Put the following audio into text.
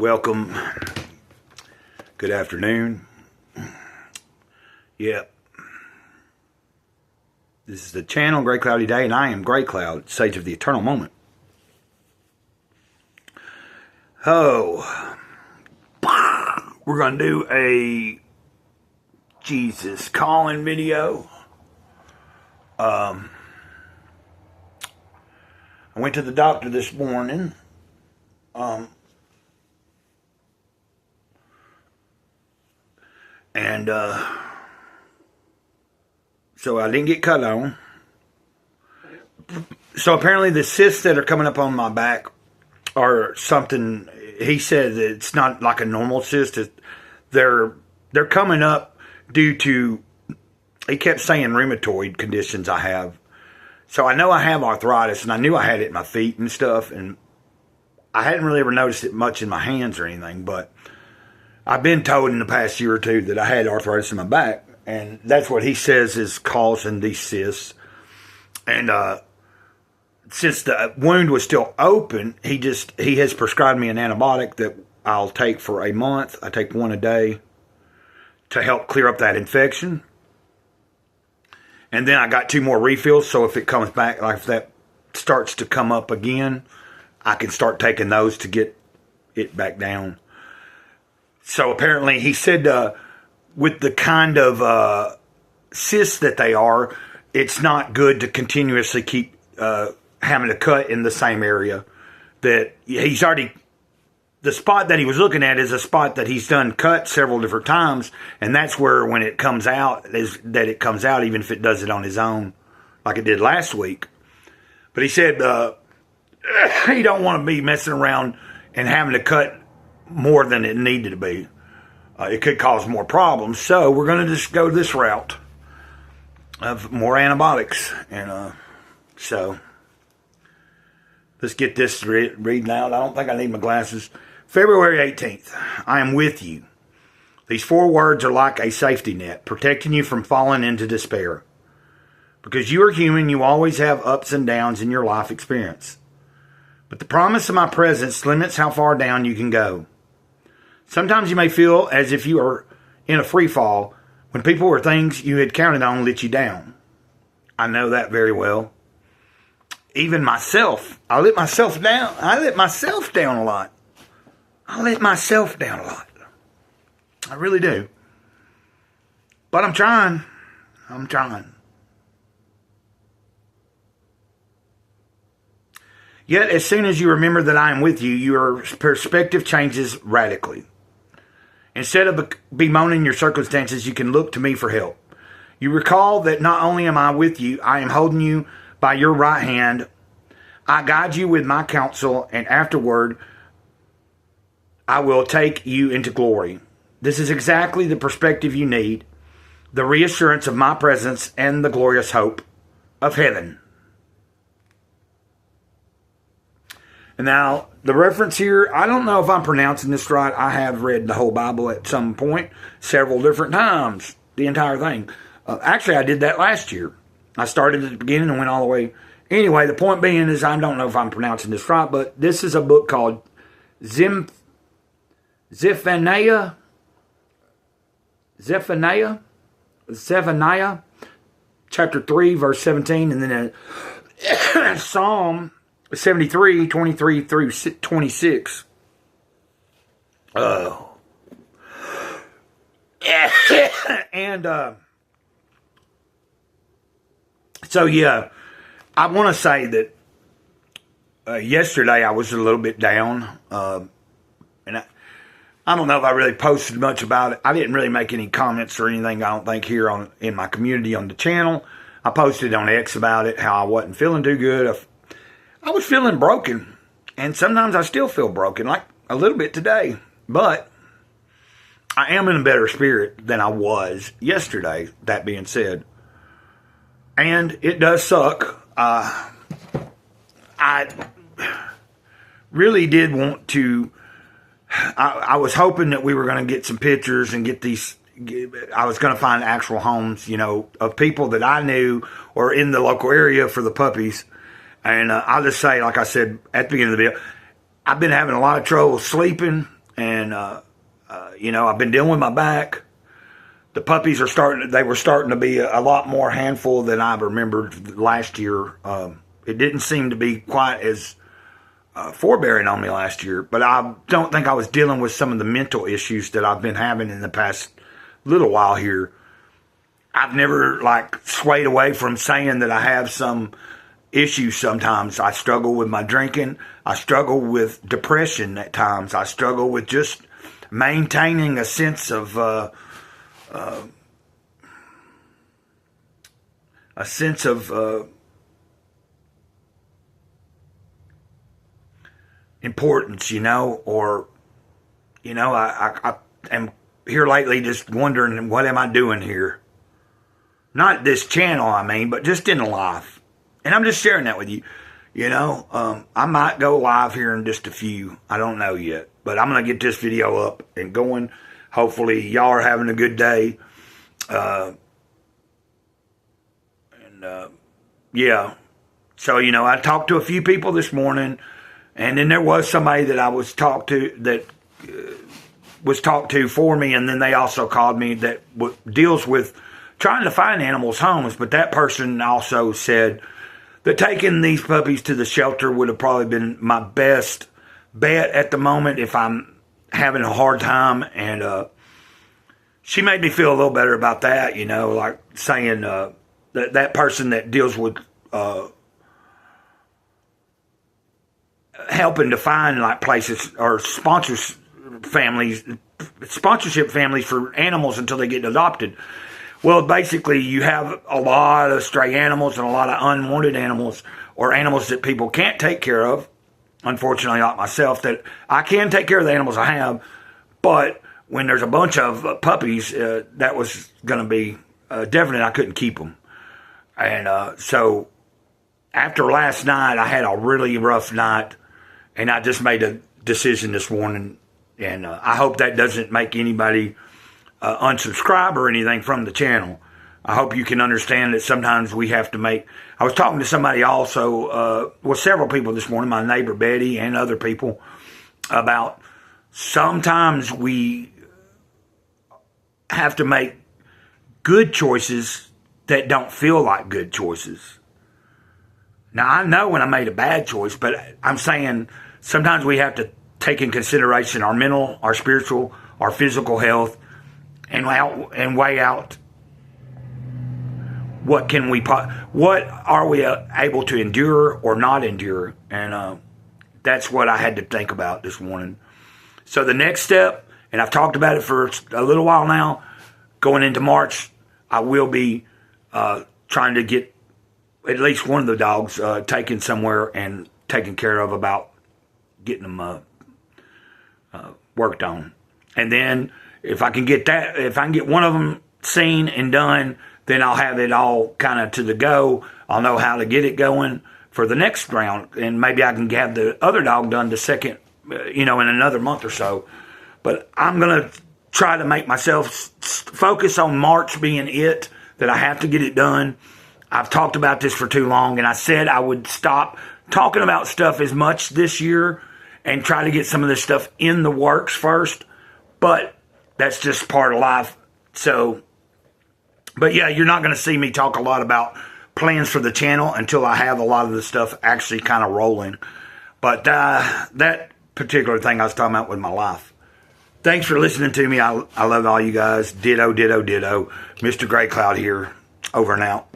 Welcome. Good afternoon. Yep. This is the channel, Gray Cloudy Day, and I am Gray Cloud, Sage of the Eternal Moment. Oh, we're going to do a Jesus calling video. I went to the doctor this morning. So I didn't get cut on. So apparently the cysts that are coming up on my back are something, he said that it's not like a normal cyst. They're coming up due to, he kept saying rheumatoid conditions I have. So I know I have arthritis, and I knew I had it in my feet and stuff, and I hadn't really ever noticed it much in my hands or anything, but I've been told in the past year or two that I had arthritis in my back, and that's what he says is causing these cysts. And since the wound was still open, he has prescribed me an antibiotic that I'll take for a month. I take one a day to help clear up that infection. And then I got 2 more refills, so if it comes back, like if that starts to come up again, I can start taking those to get it back down. So apparently he said with the kind of cysts that they are, it's not good to continuously keep having to cut in the same area. That he's already, the spot that he was looking at is a spot that he's done cut several different times, and that's where when it comes out, is that it comes out even if it does it on his own, like it did last week. But he said he don't want to be messing around and having to cut more than it needed to be. It could cause more problems. So we're going to just go this route of more antibiotics. And so let's get this reading out. I don't think I need my glasses. February 18th. I am with you. These 4 words are like a safety net, protecting you from falling into despair. Because you are human, you always have ups and downs in your life experience. But the promise of my presence limits how far down you can go. Sometimes you may feel as if you are in a free fall when people or things you had counted on let you down. I know that very well. Even myself, I let myself down. I let myself down a lot. I really do. But I'm trying. Yet, as soon as you remember that I am with you, your perspective changes radically. Instead of bemoaning your circumstances, you can look to me for help. You recall that not only am I with you, I am holding you by your right hand. I guide you with my counsel, and afterward, I will take you into glory. This is exactly the perspective you need, the reassurance of my presence and the glorious hope of heaven. Now, the reference here, I don't know if I'm pronouncing this right. I have read the whole Bible at some point, several different times, the entire thing. Actually, I did that last year. I started at the beginning and went all the way. Anyway, the point being is I don't know if I'm pronouncing this right, but this is a book called Zephaniah, chapter 3, verse 17, and then Psalm 73, 23 through 26. And so, yeah, I want to say that yesterday I was a little bit down. And I don't know if I really posted much about it. I didn't really make any comments or anything, I don't think, here in my community on the channel. I posted on X about it, how I wasn't feeling too good. I was feeling broken, and sometimes I still feel broken, like a little bit today. But I am in a better spirit than I was yesterday, that being said. And it does suck. I really did want to. I was hoping that we were going to get some pictures and get these. I was going to find actual homes, of people that I knew or in the local area for the puppies. And I'll just say, like I said at the beginning of the video, I've been having a lot of trouble sleeping, And, I've been dealing with my back. The puppies they were starting to be a lot more handful than I remembered last year. It didn't seem to be quite as forbearing on me last year, but I don't think I was dealing with some of the mental issues that I've been having in the past little while here. I've never swayed away from saying that I have some issues sometimes. I struggle with my drinking. I struggle with depression at times. I struggle with just maintaining a sense of importance, I am here lately just wondering, what am I doing here? Not this channel, but just in life. And I'm just sharing that with you. I might go live here in just a few. I don't know yet. But I'm going to get this video up and going. Hopefully y'all are having a good day. Yeah. So, I talked to a few people this morning. And then there was somebody that I was talked to for me, and then they also called me that deals with trying to find animals homes. But that person also said that taking these puppies to the shelter would have probably been my best bet at the moment if I'm having a hard time. And she made me feel a little better about that, saying that person that deals with helping to find places or sponsorship families for animals until they get adopted. Well, basically you have a lot of stray animals and a lot of unwanted animals, or animals that people can't take care of. Unfortunately, like myself, that I can take care of the animals I have, but when there's a bunch of puppies, that was going to be definite. I couldn't keep them. And so after last night, I had a really rough night. And I just made a decision this morning, and I hope that doesn't make anybody unsubscribe or anything from the channel. I hope you can understand that sometimes we have to make... I was talking to somebody also, several people this morning, my neighbor Betty and other people, about sometimes we have to make good choices that don't feel like good choices. Now, I know when I made a bad choice, but I'm saying sometimes we have to take in consideration our mental, our spiritual, our physical health, and weigh out what are we able to endure or not endure. And that's what I had to think about this morning. So the next step, and I've talked about it for a little while now, going into March, I will be trying to get at least one of the dogs taken somewhere and taken care of, about getting them worked on. And then if I can get one of them seen and done, then I'll have it all kind of to the go. I'll know how to get it going for the next round. And maybe I can have the other dog done the second, in another month or so. But I'm going to try to make myself focus on March being it, that I have to get it done. I've talked about this for too long, and I said I would stop talking about stuff as much this year and try to get some of this stuff in the works first. But that's just part of life. So, but yeah, you're not going to see me talk a lot about plans for the channel until I have a lot of the stuff actually kind of rolling. But that particular thing I was talking about with my life. Thanks for listening to me. I love all you guys. Ditto, ditto, ditto. Mr. Gray Cloud here. Over and out.